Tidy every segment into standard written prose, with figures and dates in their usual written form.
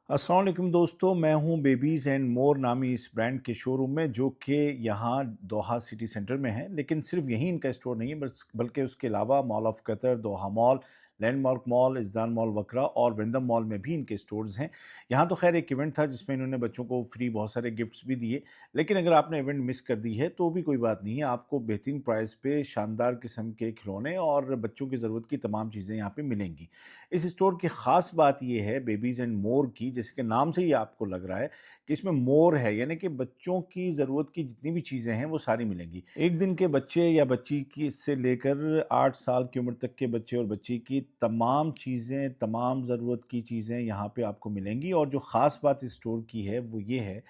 अस्सलाम वालेकुम दोस्तों, मैं हूं बेबीज़ एंड मोर नामी इस ब्रांड के शोरूम में जो कि यहाँ दोहा सिटी सेंटर में है। लेकिन सिर्फ यहीं इनका स्टोर नहीं है बस बल्कि उसके अलावा mall of Qatar, Doha mall, landmark mall, Ezdan mall Wakra और विंडम मॉल में भी इनके स्टोर्स हैं। यहाँ तो खैर एक इवेंट था जिसमें इन्होंने बच्चों को फ्री बहुत सारे गिफ्ट्स भी दिए। लेकिन अगर आपने इवेंट मिस कर दी है तो भी कोई बात नहीं है, आपको बेहतरीन प्राइस पे शानदार किस्म के खिलौने और बच्चों की ज़रूरत की तमाम चीज़ें यहाँ पे मिलेंगी। इस स्टोर की ख़ास बात ये है बेबीज़ एंड मोर की, जैसे कि नाम से ही आपको लग रहा है कि इसमें मोर है, यानी कि बच्चों की ज़रूरत की जितनी भी चीज़ें हैं वो सारी मिलेंगी। एक दिन के बच्चे या बच्ची की से लेकर 8 साल की उम्र तक के बच्चे और बच्ची की तमाम चीज़ें, तमाम ज़रूरत की चीज़ें यहाँ पे आपको मिलेंगी। और जो ख़ास बात इस स्टोर की है वो ये है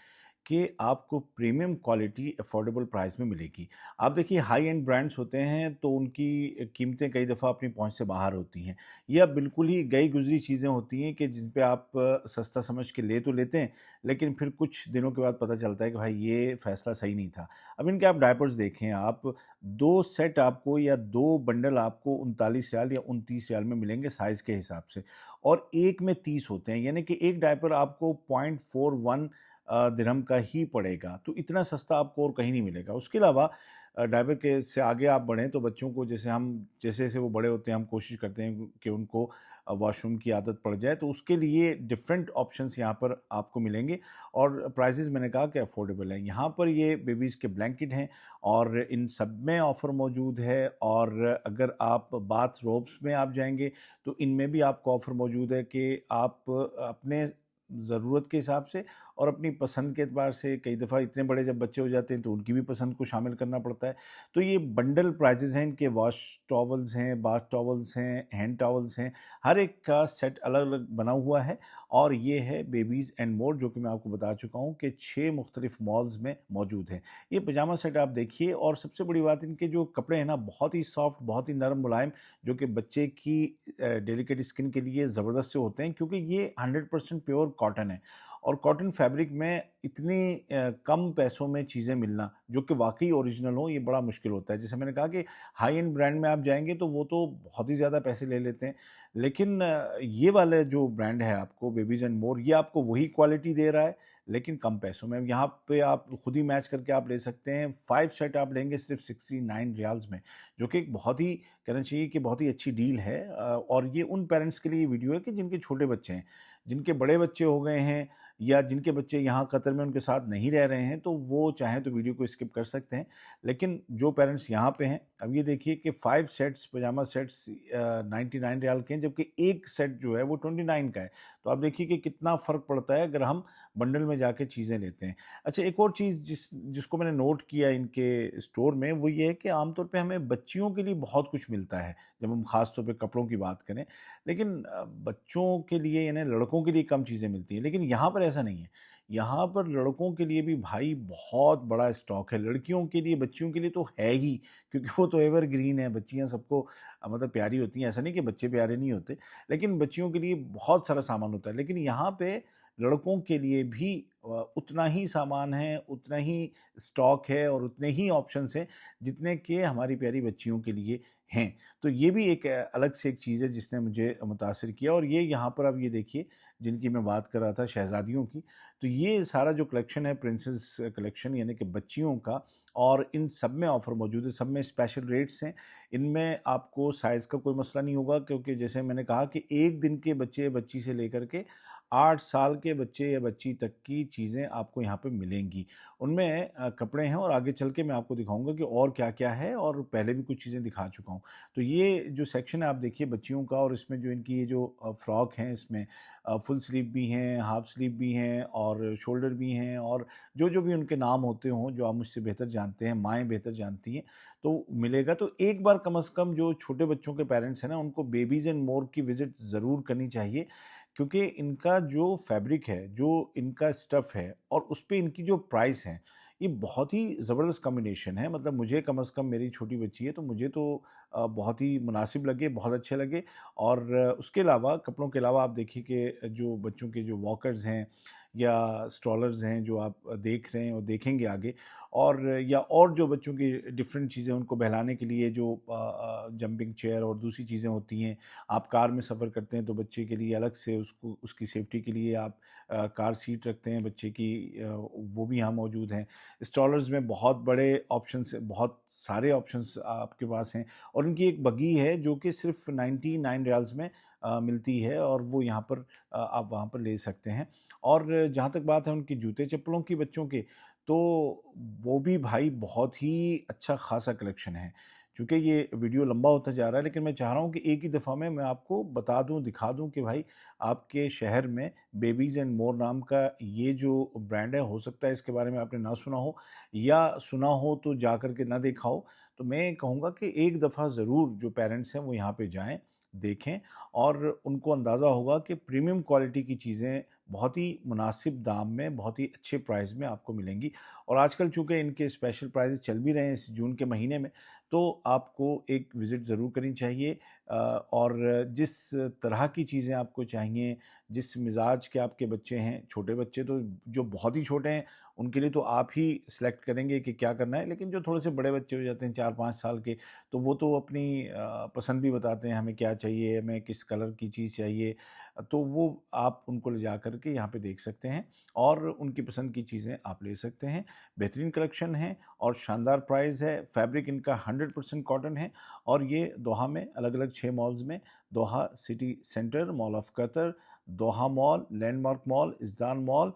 कि आपको प्रीमियम क्वालिटी अफोर्डेबल प्राइस में मिलेगी। आप देखिए हाई एंड ब्रांड्स होते हैं तो उनकी कीमतें कई दफ़ा अपनी पहुँच से बाहर होती हैं। ये अब बिल्कुल ही गई गुज़री चीज़ें होती हैं कि जिन पे आप सस्ता समझ के ले तो लेते हैं, लेकिन फिर कुछ दिनों के बाद पता चलता है कि भाई ये फ़ैसला सही नहीं था। अब इनके आप डायपर्स देखें, आप 2 सेट आपको या 2 बंडल आपको ₹39 या ₹29 में मिलेंगे साइज़ के हिसाब से, और एक में 30 होते हैं, यानी कि एक डायपर आपको 0.41 दिरहम का ही पड़ेगा। तो इतना सस्ता आपको और कहीं नहीं मिलेगा। उसके अलावा डायपर के से आगे आप बढ़ें तो बच्चों को जैसे-जैसे वो बड़े होते हैं हम कोशिश करते हैं कि उनको वॉशरूम की आदत पड़ जाए, तो उसके लिए डिफरेंट ऑप्शंस यहाँ पर आपको मिलेंगे और प्राइसेज़ मैंने कहा कि अफोर्डेबल हैं। यहाँ पर ये बेबीज़ के ब्लैंकेट हैं और इन सब में ऑफ़र मौजूद है। और अगर आप बाथ रोब्स में आप जाएँगे तो इनमें भी आपको ऑफ़र मौजूद है कि आप अपने ज़रूरत के हिसाब से और अपनी पसंद के एतबार से, कई दफ़ा इतने बड़े जब बच्चे हो जाते हैं तो उनकी भी पसंद को शामिल करना पड़ता है। तो ये बंडल प्राइसेज़ हैं इनके, वॉश टॉवल्स हैं, बाथ टॉवल्स हैं, हैंड टॉवल्स हैं, हर एक का सेट अलग-अलग बना हुआ है। और ये है बेबीज़ एंड मोर, जो कि मैं आपको बता चुका हूँ कि 6 मुख्तलिफ मॉल्स में मौजूद है। ये पजामा सेट आप देखिए, और सबसे बड़ी बात इनके जो कपड़े हैं ना, बहुत ही सॉफ्ट, बहुत ही नरम मुलायम, जो कि बच्चे की डेलिकेट स्किन के लिए ज़बरदस्त से होते हैं, क्योंकि ये 100% प्योर कॉटन है। और कॉटन फैब्रिक में इतनी कम पैसों में चीज़ें मिलना जो कि वाक़ई ओरिजिनल हो, ये बड़ा मुश्किल होता है। जैसे मैंने कहा कि हाई एंड ब्रांड में आप जाएँगे तो वो तो बहुत ही ज़्यादा पैसे ले लेते हैं। लेकिन ये वाला जो ब्रांड है आपको बेबीज़ एंड मोर, ये आपको वही क्वालिटी दे रहा है लेकिन कम पैसों में। यहाँ पे आप खुद ही मैच करके आप ले सकते हैं। 5 सेट आप लेंगे सिर्फ़ 69 रियाल्स में, जो कि एक बहुत ही, कहना चाहिए कि बहुत ही अच्छी डील है। और ये उन पेरेंट्स के लिए ये वीडियो है कि जिनके छोटे बच्चे हैं, जिनके बड़े बच्चे हो गए हैं या जिनके बच्चे यहाँ कतर में उनके साथ नहीं रह रहे हैं, तो वो चाहें तो वीडियो को स्किप कर सकते हैं। लेकिन जो पेरेंट्स यहाँ पे हैं, अब ये देखिए कि 5 सेट्स पजामा सेट्स 99 रियाल के हैं, जबकि एक सेट जो है वो 29 का है। तो आप देखिए कि कितना फ़र्क पड़ता है अगर हम बंडल में जाके चीज़ें लेते हैं। अच्छा, एक और चीज़ जिसको मैंने नोट किया इनके स्टोर में, वो ये है कि आमतौर पे हमें बच्चियों के लिए बहुत कुछ मिलता है, जब हम ख़ास तौर पे कपड़ों की बात करें। लेकिन बच्चों के लिए यानी लड़कों के लिए कम चीज़ें मिलती हैं, लेकिन यहाँ पर ऐसा नहीं है। यहाँ पर लड़कों के लिए भी भाई बहुत बड़ा स्टॉक है। लड़कियों के लिए, बच्चियों के लिए तो है ही, क्योंकि वो तो एवरग्रीन है। बच्चियाँ सबको मतलब प्यारी होती हैं, ऐसा नहीं कि बच्चे प्यारे नहीं होते, लेकिन बच्चियों के लिए बहुत सारा सामान होता है। लेकिन यहाँ पे लड़कों के लिए भी उतना ही सामान है, उतना ही स्टॉक है और उतने ही ऑप्शंस हैं जितने कि हमारी प्यारी बच्चियों के लिए हैं। तो ये भी एक अलग से एक चीज़ है जिसने मुझे मुतासिर किया। और ये यहाँ पर आप ये देखिए, जिनकी मैं बात कर रहा था शहज़ादियों की, तो ये सारा जो कलेक्शन है प्रिंसेस कलेक्शन, यानी कि बच्चियों का, और इन सब में ऑफ़र मौजूद है, सब में स्पेशल रेट्स हैं। इनमें आपको साइज़ का कोई मसला नहीं होगा, क्योंकि जैसे मैंने कहा कि 1 दिन के बच्चे या बच्ची से लेकर के 8 साल के बच्चे या बच्ची तक की चीज़ें आपको यहाँ पे मिलेंगी। उनमें कपड़े हैं और आगे चल के मैं आपको दिखाऊँगा कि और क्या-क्या है, और पहले भी कुछ चीज़ें दिखा चुका हूँ। तो ये जो सेक्शन है आप देखिए बच्चियों का, और इसमें जो इनकी ये जो फ्रॉक हैं, इसमें फुल स्लीव भी हैं, हाफ स्लीव भी हैं और शोल्डर भी हैं, और जो-जो भी उनके नाम होते हों, जो आप मुझसे बेहतर जानते हैं, माएँ बेहतर जानती हैं, तो मिलेगा। तो एक बार कम से कम जो छोटे बच्चों के पेरेंट्स हैं ना, उनको बेबीज़ एंड मोर की विज़िट ज़रूर करनी चाहिए, क्योंकि इनका जो फैब्रिक है, जो इनका स्टफ़ है और उस पे इनकी जो प्राइस है, ये बहुत ही ज़बरदस्त कॉम्बिनेशन है। मतलब मुझे कम से कम, मेरी छोटी बच्ची है तो मुझे तो बहुत ही मुनासिब लगे, बहुत अच्छे लगे। और उसके अलावा, कपड़ों के अलावा, आप देखिए कि जो बच्चों के जो वॉकर्स हैं या स्ट्रॉलर्स हैं जो आप देख रहे हैं और देखेंगे आगे, और या और जो बच्चों की डिफरेंट चीज़ें उनको बहलाने के लिए जो जंपिंग चेयर और दूसरी चीज़ें होती हैं। आप कार में सफ़र करते हैं तो बच्चे के लिए अलग से, उसको उसकी सेफ्टी के लिए आप कार सीट रखते हैं बच्चे की, वो भी यहाँ मौजूद हैं। स्ट्रॉलर्स में बहुत बड़े ऑप्शंस, बहुत सारे ऑप्शंस आपके पास हैं। और उनकी एक बग्गी है जो कि सिर्फ 99 रियाल्स में मिलती है, और वो यहाँ पर आप वहाँ पर ले सकते हैं। और जहाँ तक बात है उनकी जूते चप्पलों की बच्चों के, तो वो भी भाई बहुत ही अच्छा खासा कलेक्शन है। चूँकि ये वीडियो लंबा होता जा रहा है, लेकिन मैं चाह रहा हूँ कि एक ही दफ़ा में मैं आपको बता दूँ, दिखा दूँ कि भाई आपके शहर में बेबीज़ एंड मोर नाम का ये जो ब्रांड है, हो सकता है इसके बारे में आपने ना सुना हो, या सुना हो तो जा कर के ना देखा हो। तो मैं कहूँगा कि एक दफ़ा ज़रूर जो पेरेंट्स हैं वो यहाँ पे जाएँ, देखें, और उनको अंदाज़ा होगा कि प्रीमियम क्वालिटी की चीज़ें बहुत ही मुनासिब दाम में, बहुत ही अच्छे प्राइस में आपको मिलेंगी। और आजकल चूँकि इनके स्पेशल प्राइसेस चल भी रहे हैं इस जून के महीने में, तो आपको एक विज़िट ज़रूर करनी चाहिए। और जिस तरह की चीज़ें आपको चाहिए, जिस मिज़ाज के आपके बच्चे हैं, छोटे बच्चे तो जो बहुत ही छोटे हैं, उनके लिए तो आप ही सेलेक्ट करेंगे कि क्या करना है। लेकिन जो थोड़े से बड़े बच्चे हो जाते हैं 4-5 साल के, तो वो तो अपनी पसंद भी बताते हैं, हमें क्या चाहिए, हमें किस कलर की चीज़ चाहिए। तो वो आप उनको ले जा कर के यहाँ पे देख सकते हैं, और उनकी पसंद की चीज़ें आप ले सकते हैं। बेहतरीन कलेक्शन है और शानदार प्राइस है। फैब्रिक इनका 100% कॉटन है, और ये दोहा में अलग-अलग 6 मॉल्स में, Doha city centre, mall of Qatar, Doha mall, landmark mall, Ezdan mall,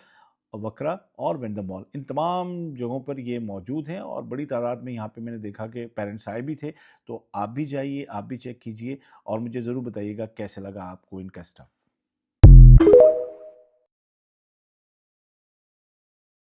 Wakra और वेंडर मॉल, इन तमाम जगहों पर ये मौजूद हैं। और बड़ी तादाद में यहाँ पे मैंने देखा कि पेरेंट्स आए भी थे। तो आप भी जाइए, आप भी चेक कीजिए, और मुझे ज़रूर बताइएगा कैसे लगा आपको इनका स्टफ़।